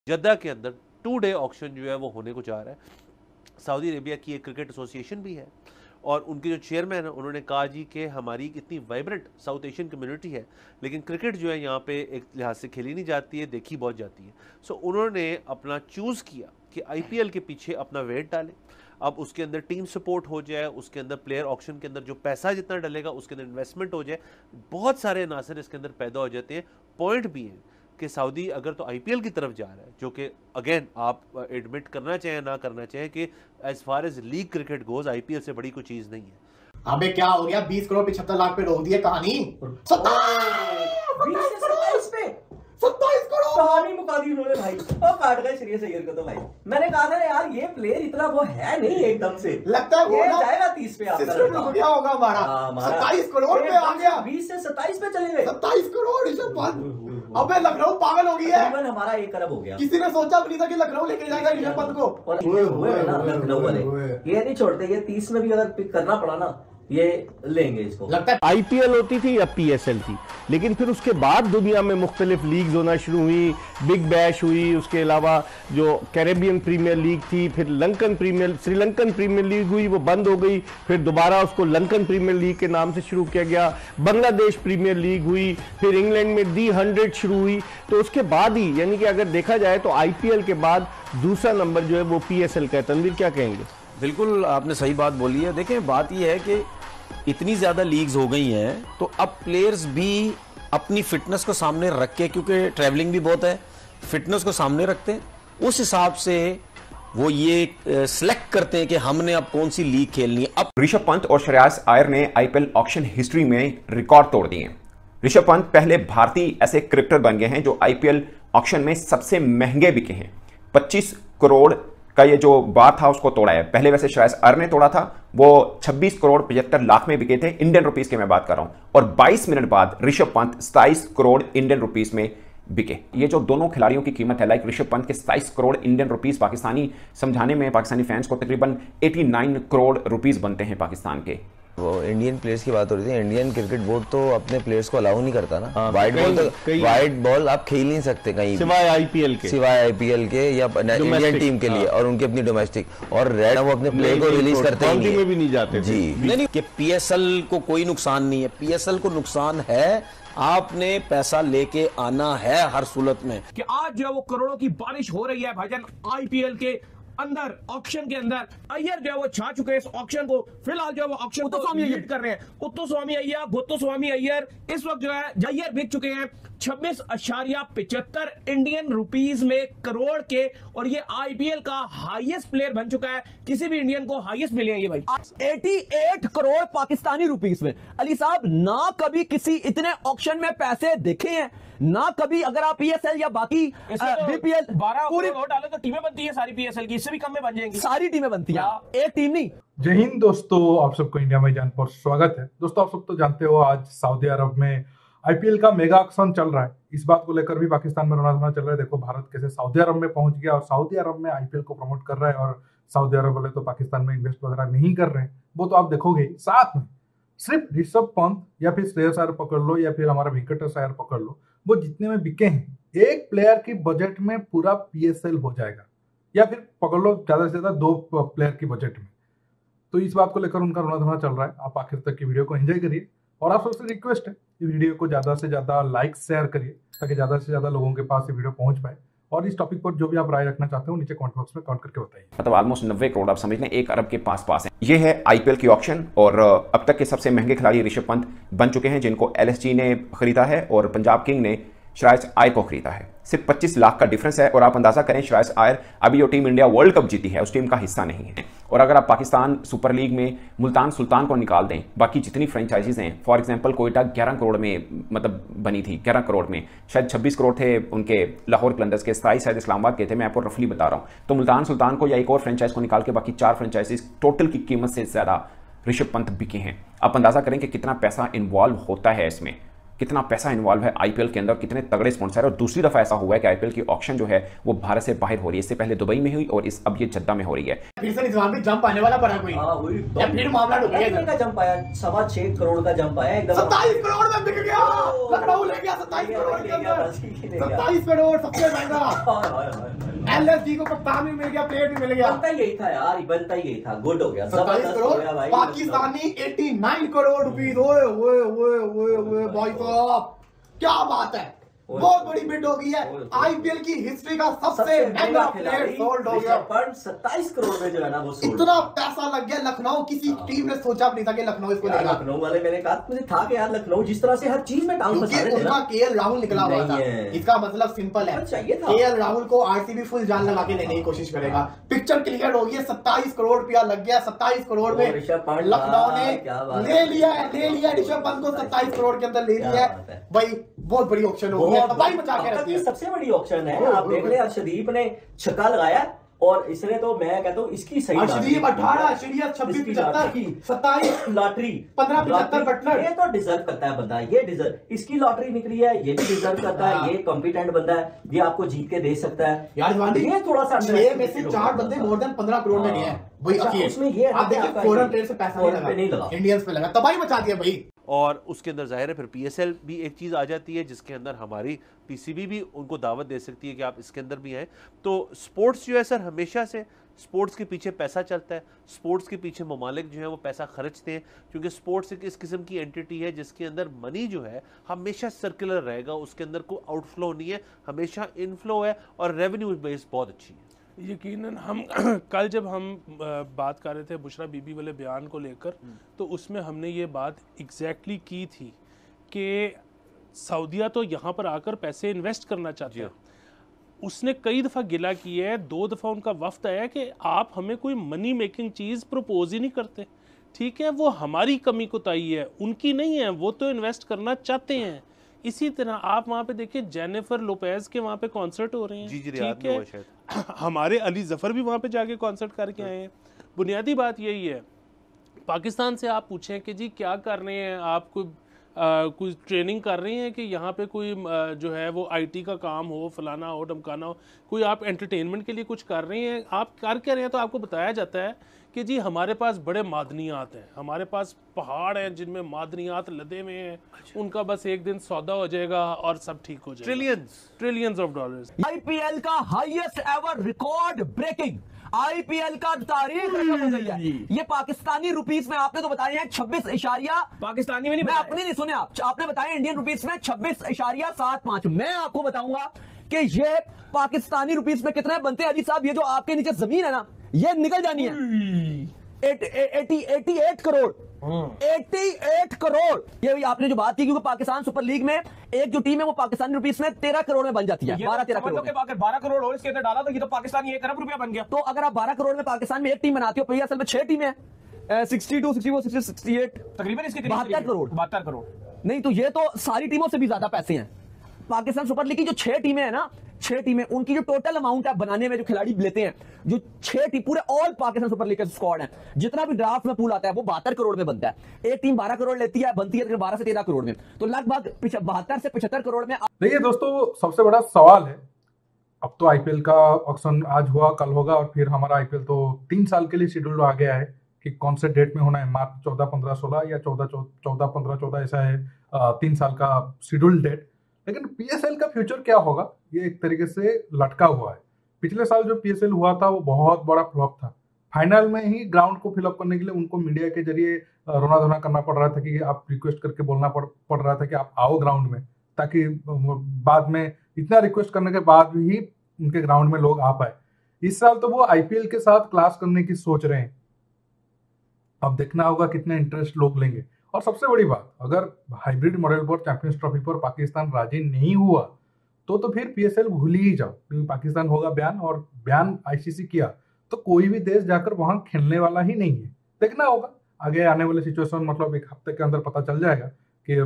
जद्दा के अंदर 2 day auction जो है वो होने को जा रहा है। सऊदी अरेबिया की एक क्रिकेट एसोसिएशन भी है और उनके जो चेयरमैन है उन्होंने कहा जी कि हमारी इतनी वाइब्रेंट साउथ एशियन कम्युनिटी है, लेकिन क्रिकेट जो है यहाँ पे एक लिहाज से खेली नहीं जाती है, देखी बहुत जाती है। सो उन्होंने अपना चूज़ किया कि आईपीएल के पीछे अपना वेट डालें। अब उसके अंदर टीम सपोर्ट हो जाए, उसके अंदर प्लेयर ऑक्शन के अंदर जो पैसा जितना डलेगा उसके अंदर इन्वेस्टमेंट हो जाए, बहुत सारे अनासर इसके अंदर पैदा हो जाते हैं। पॉइंट भी है कि सऊदी अगर तो आईपीएल की तरफ जा रहा है, जो कि अगेन आप एडमिट करना चाहें ना करना चाहें कि as far as league cricket goes IPL से बड़ी कोई चीज नहीं है। अबे क्या हो गया, 20 करोड़ 75 लाख पे रोक दिए कहानी। 27 करोड़ कहानी मुका दी उन्होंने भाई। और काट गए श्रेयस अय्यर को। तो भाई मैंने कहा था यार ये प्लेयर इतना वो है नहीं एकदम से, लगता है ये जाएगा 30 पे आपका क्या होगा हमारा। 27 करोड़ पे आ गया, 20 से 27 पे चले गए। 27 करोड़ ऋषभ पंत। अबे लखनऊ पागल हो गई है। तकरीबन हमारा 1 अरब हो गया। किसी ने सोचा भी नहीं था कि लखनऊ लेके जाएगा ऋषभ पंत को। और हुए ना लखनऊ वाले, ये नहीं छोड़ते, ये 30 में भी अगर पिक करना पड़ा ना ये लेंगे इसको। लगता है आईपीएल होती थी या पीएसएल थी, लेकिन फिर उसके बाद दुनिया में मुख्तलिफ लीग्स होना शुरू हुई। बिग बैश हुई, उसके अलावा जो कैरेबियन प्रीमियर लीग थी, फिर श्रीलंकन प्रीमियर लीग हुई, वो बंद हो गई। फिर दोबारा उसको लंकन प्रीमियर लीग के नाम से शुरू किया गया। बांग्लादेश प्रीमियर लीग हुई, फिर इंग्लैंड में दी 100 शुरू हुई। तो उसके बाद ही, यानी कि अगर देखा जाए तो आईपीएल के बाद दूसरा नंबर जो है वो पीएसएल का है। तनवीर क्या कहेंगे? बिल्कुल आपने सही बात बोली है। देखें बात यह है कि इतनी ज्यादा लीग्स हो गई हैं तो अब प्लेयर्स भी अपनी फिटनेस को सामने रख के, क्योंकि ट्रैवलिंग भी बहुत है, फिटनेस को सामने रखते हैं, उस हिसाब से वो ये सिलेक्ट करते हैं कि हमने अब कौन सी लीग खेलनी है। अब ऋषभ पंत और श्रेयस अय्यर ने आईपीएल ऑक्शन हिस्ट्री में रिकॉर्ड तोड़ दिए। ऋषभ पंत पहले भारतीय ऐसे क्रिकेटर बन गए हैं जो आईपीएल ऑक्शन में सबसे महंगे बिके हैं। 25 करोड़ का ये जो बार था उसको तोड़ा है। पहले वैसे श्रेयस अय्यर ने तोड़ा था, वो 26 करोड़ 75 लाख में बिके थे, इंडियन रुपीस के मैं बात कर रहा हूं। और 22 मिनट बाद ऋषभ पंत 27 करोड़ इंडियन रुपीस में बिके। ये जो दोनों खिलाड़ियों की कीमत है, लाइक ऋषभ पंत के 27 करोड़ इंडियन रुपीस पाकिस्तानी समझाने में पाकिस्तानी फैंस को तकरीबन 89 करोड़ रुपीस बनते हैं पाकिस्तान के। वो इंडियन प्लेयर्स की बात हो रही थी। इंडियन क्रिकेट बोर्ड तो अपने प्लेयर्स को अलाउ नहीं करता ना। वाइट बॉल आप खेल नहीं सकते कहीं सिवाय आईपीएल के या इंडियन टीम के लिए और उनकी अपनी डोमेस्टिक। और रेड वो अपने प्लेयर को रिलीज करते ही में भी नहीं जाते जी। नहीं कि पीएसएल को कोई नुकसान नहीं है, पीएसएल को नुकसान है। आपने पैसा लेके आना है हर सूरत में। कि आज जो है वो करोड़ों की बारिश हो रही है भाईजान आईपीएल के अंदर, ऑक्शन के अंदर। अय्यर जो है वो छा चुके हैं इस ऑक्शन को। फिलहाल जो है वो ऑक्शन को लीड कर रहे हैं उत्तुस्वामी अय्यर, गुत्तुस्वामी अय्यर। इस वक्त जो है अय्यर बिक चुके हैं 26.75 इंडियन रुपीस में करोड़ के, और ये आईपीएल का हाईएस्ट प्लेयर बन चुका है। किसी भी इंडियन को हाईएस्ट मिले हैं ये भाई 88 करोड़ पाकिस्तानी रुपीस में। अली साहब ना कभी किसी इतने ऑक्शन में पैसे देखे हैं ना कभी। अगर आप पीएसएल या बाकी बीपीएल 12 करोड़ डालो तो टीमें बनती है सारी पीएसएल की, इससे भी कम में बन जाएंगी। सारी टीमें बनती है, एक टीम नहीं। जय हिंद दोस्तों, आप सबको इंडिया में जान पर स्वागत है। दोस्तों आप सब तो जानते हो आज सऊदी अरब में आईपीएल का मेगा ऑक्शन चल रहा है। इस बात को लेकर भी पाकिस्तान में रोना चल रहा है। देखो भारत कैसे सऊदी अरब में पहुंच गया और सऊदी अरब में आईपीएल को प्रमोट कर रहा है, और सऊदी अरब वाले तो पाकिस्तान में इन्वेस्ट वगैरह नहीं कर रहे हैं, वो तो आप देखोगे। साथ में सिर्फ ऋषभ पंत या फिर श्रेयस अय्यर पकड़ लो या फिर हमारा वेंकटेश अय्यर पकड़ लो, वो जितने में बिके हैं एक प्लेयर की बजट में पूरा पीएसएल हो जाएगा, या फिर पकड़ लो ज्यादा से ज्यादा 2 प्लेयर की बजट में। तो इस बात को लेकर उनका रोना धोना चल रहा है। आप आखिर तक की वीडियो को एंजॉय करिए, और आप सबसे रिक्वेस्ट है इस वीडियो को ज्यादा से ज्यादा लाइक शेयर करिए ताकि ज्यादा से ज्यादा लोगों के पास ये वीडियो पहुंच पाए। और इस टॉपिक पर जो भी आप राय रखना चाहते हो नीचे कमेंट बॉक्स में कमेंट करके बताइए। मतलब ऑलमोस्ट 90 करोड़ आप समझ लें 1 अरब के पास है। ये है आईपीएल की ऑक्शन, और अब तक के सबसे महंगे खिलाड़ी ऋषभ पंत बन चुके हैं, जिनको एलएसजी ने खरीदा है और पंजाब किंग ने श्रेयस अय्यर को खरीदा है। सिर्फ 25 लाख का डिफरेंस है। और आप अंदाजा करें श्रेयस अय्यर अभी जो टीम इंडिया वर्ल्ड कप जीती है उस टीम का हिस्सा नहीं है। और अगर आप पाकिस्तान सुपर लीग में मुल्तान सुल्तान को निकाल दें, बाकी जितनी फ्रेंचाइजीज हैं, फॉर एग्जांपल कोयटा 11 करोड़ में मतलब बनी थी, 11 करोड़ में शायद 26 करोड़ थे उनके लाहौर कलंदर्स के, 27 शायद इस्लामाबाद के थे, मैं आपको रफली बता रहा हूँ। तो मुल्तान सुल्तान को या एक और फ्रेंचाइज को निकाल के बाकी 4 फ्रेंचाइजीज टोटल की कीमत से ज्यादा ऋषभ पंत बिके हैं। आप अंदाजा करें कि कितना पैसा इन्वॉल्व होता है इसमें। कितना पैसा इन्वॉल्व है आईपीएल के अंदर, कितने तगड़े स्पॉन्सर है। और दूसरी दफा ऐसा हुआ है कि आईपीएल की ऑक्शन जो है वो भारत से बाहर हो रही है। इससे पहले दुबई में हुई और अब ये जद्दा में हो रही है। फिर से निजाम में जंप आने वाला पड़ा कोई, या फिर मामला डूब गया का जंप आया, 6.25 करोड़ का जंप आया एकदम। 27 करोड़ में बिक गया, लखनऊ ले गया 27 करोड़ के अंदर, 27 करोड़ सबसे महंगा। एलएसजी को कप्तान भी मिल गया, प्लेयर भी मिल गया। बनता यही था यार, बनता यही था, गुड हो गया, 27 करोड़। पाकिस्तानी 89 करोड़ रुपीस। ओए ओए ओए ओए ओए भाई साहब, क्या बात है, बहुत बड़ी बिड हो गई है। आईपीएल की हिस्ट्री का सबसे महंगा प्लेयर सोल्ड हो गया। 27 करोड़ में जो है ना वो सोल्ड। इतना पैसा लग गया, लखनऊ किसी टीम ने सोचा भी नहीं था कि लखनऊ इसको लेगा। लखनऊ वाले मैंने कहा मुझे था कि यार लखनऊ जिस तरह से हर चीज में टांग फंसा रहे थे उनका केएल राहुल निकला हुआ था। इसका मतलब सिंपल है, केएल राहुल को आरसीबी फुल जान लगा के लेने की कोशिश करेगा। पिक्चर क्लियर हो गई है, 27 करोड़ रुपया लग गया। 27 करोड़ में लखनऊ ने ले लिया ऋषभ पंत को 27 करोड़ के अंदर ले लिया है भाई। बहुत बड़ी ऑप्शन हो गई है, तबाही मचा के रखी है। सबसे बड़ी ऑप्शन है। आप देख ले, अर्शदीप ने छक्का लगाया और इसने तो मैं कहता हूँ इसकी सही अर्शदीप 18, श्रेयस 26, 75, 27 लॉटरी, 15, 75 बटलर। ये तो डिजर्व करता है बंदा, ये डिजर्व, इसकी लॉटरी निकली है, ये भी डिजर्व करता है। ये कॉम्पिटेंट बंदा है, ये आपको जीत के दे सकता है यार। ये थोड़ा सा 6 में से 4 बंदे मोर देन 15 करोड़ में गए हैं भाई। उसमें ये आप देखिए फॉरेन प्लेयर से पैसा नहीं लगा, इंडियंस पे लगा, तबाही मचा दिया भाई। और उसके अंदर जाहिर है फिर पीएसएल भी एक चीज़ आ जाती है जिसके अंदर हमारी पीसीबी भी उनको दावत दे सकती है कि आप इसके अंदर भी आए। तो स्पोर्ट्स जो है सर, हमेशा से स्पोर्ट्स के पीछे पैसा चलता है, स्पोर्ट्स के पीछे ममालिक जो है वो पैसा खर्चते हैं, क्योंकि स्पोर्ट्स एक इस किस्म की एंटिटी है जिसके अंदर मनी जो है हमेशा सर्कुलर रहेगा, उसके अंदर कोई आउटफ्लो नहीं है, हमेशा इनफ्लो है और रेवेन्यू बेस बहुत अच्छी है। यकीनन हम कल जब हम बात कर रहे थे बुशरा बीबी वाले बयान को लेकर, तो उसमें हमने ये बात एग्जैक्टली की थी कि सऊदीया तो यहाँ पर आकर पैसे इन्वेस्ट करना चाहते हैं। उसने कई दफ़ा गिला किया है, 2 दफ़ा उनका वफ्द आया कि आप हमें कोई मनी मेकिंग चीज़ प्रपोज ही नहीं करते। ठीक है, वो हमारी कमी कोताही है, उनकी नहीं है, वो तो इन्वेस्ट करना चाहते हैं। इसी तरह आप वहाँ पे देखिए जेनिफर लोपेज के वहाँ पे कॉन्सर्ट हो रहे हैं। ठीक है, हमारे अली जफ़र भी वहाँ पे जाके कॉन्सर्ट करके आए हैं। बुनियादी बात यही है, पाकिस्तान से आप पूछें कि जी क्या कर रहे हैं आप, कुछ ट्रेनिंग कर रहे हैं कि यहाँ पे कोई जो है वो आईटी का काम हो, फलाना हो, ढमकाना हो, कोई आप एंटरटेनमेंट के लिए कुछ कर रहे हैं, आप कर क्या रहे हैं, तो आपको बताया जाता है कि जी हमारे पास बड़े मादनियात हैं, हमारे पास पहाड़ हैं जिनमें मादनियात लदे हुए हैं, उनका बस एक दिन सौदा हो जाएगा और सब ठीक हो जाएगा। Trillions of dollars. आईपीएल का highest ever record breaking IPL का तारीख रकम हो गई है। ये पाकिस्तानी रुपीस में आपने तो बताए हैं 26 इशारिया, पाकिस्तानी में नहीं, मैं अपने नहीं सुने, आपने बताया इंडियन रुपीस में 26.75। मैं आपको बताऊंगा कि ये पाकिस्तानी रुपीस में कितने बनते हैं। अली साहब, ये जो आपके नीचे जमीन है ना, ये निकल जानी है 88 करोड़। 88 करोड़। ये आपने जो बात की, क्योंकि पाकिस्तान सुपर लीग में एक जो टीम है वो पाकिस्तानी रुपीस में 13 करोड़ में बन जाती है। 12-13 करोड़। अगर 12 करोड़ हो इसके अंदर डाला तो ये तो पाकिस्तानी 1 अरब रुपया बन गया। तो अगर आप 12 करोड़ में पाकिस्तान में एक टीम बनाते हो, असल में 6 टीमें हैं, 62, 64, 68, तकरीबन इसके 72 करोड़। 72 करोड़ नहीं तो ये तो सारी टीमों से भी ज्यादा पैसे हैं। पाकिस्तान सुपर लीग की जो 6 टीमें हैं ना, 6 टीमें, उनकी जो टोटल अमाउंट है बनाने में जो खिलाड़ी लेते हैं, जो 6 टीम पूरे ऑल पाकिस्तान सुपर लीग के स्क्वाड है, जितना भी ड्राफ्ट में पूल आता है वो 72 करोड़ में बनता है। एक टीम 12 करोड़ लेती है, बनती है 12 से 13 करोड़ में, तो लगभग 72 से 75 करोड़ में। देखिए दोस्तों, सबसे बड़ा सवाल है, अब तो आईपीएल का ऑक्शन आज हुआ, कल होगा, और फिर हमारा आईपीएल तो 3 साल के लिए शेड्यूल आ गया है कि कौन से डेट में होना है, मार्च 14, 15, 16 या 14, 15, 14, ऐसा है 3 साल का शेड्यूल डेट। लेकिन पीएसएल का फ्यूचर क्या होगा, ये एक तरीके से लटका हुआ है। पिछले साल जो पीएसएल हुआ था वो बहुत बड़ा फ्लॉप था। फाइनल में ही ग्राउंड को फिलअप करने के लिए उनको मीडिया के जरिए रोना धोना करना पड़ रहा था कि आप रिक्वेस्ट करके बोलना पड़ रहा था कि आप आओ ग्राउंड में, ताकि बाद में इतना रिक्वेस्ट करने के बाद ही उनके ग्राउंड में लोग आ पाए। इस साल तो वो आईपीएल के साथ क्लास करने की सोच रहे हैं। अब देखना होगा कितने इंटरेस्ट लोग लेंगे। और सबसे बड़ी बात, अगर हाइब्रिड मॉडल पर चैंपियंस ट्रॉफी पर पाकिस्तान राजी नहीं हुआ तो फिर पीएसएल भूल ही जाओ, क्योंकि पाकिस्तान होगा बैन, और बैन आईसीसी किया तो कोई भी देश जाकर वहां खेलने वाला ही नहीं है। देखना होगा आगे आने वाले सिचुएशन, मतलब 1 हफ्ते के अंदर पता चल जाएगा कि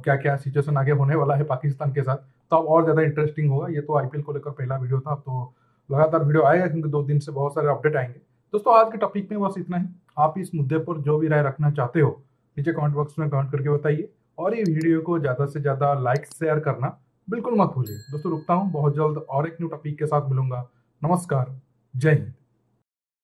क्या क्या सिचुएशन आगे होने वाला है पाकिस्तान के साथ, तो अब और ज्यादा इंटरेस्टिंग होगा। ये तो आईपीएल को लेकर पहला वीडियो था, अब तो लगातार वीडियो आएगा क्योंकि 2 दिन से बहुत सारे अपडेट आएंगे। दोस्तों, आज के टॉपिक में बस इतना ही। आप इस मुद्दे पर जो भी राय रखना चाहते हो नीचे कमेंट बॉक्स में कमेंट करके बताइए, और ये वीडियो को ज़्यादा से ज़्यादा लाइक शेयर करना बिल्कुल मत भूलिए। दोस्तों रुकता हूँ, बहुत जल्द और एक न्यू टॉपिक के साथ मिलूंगा। नमस्कार, जय हिंद।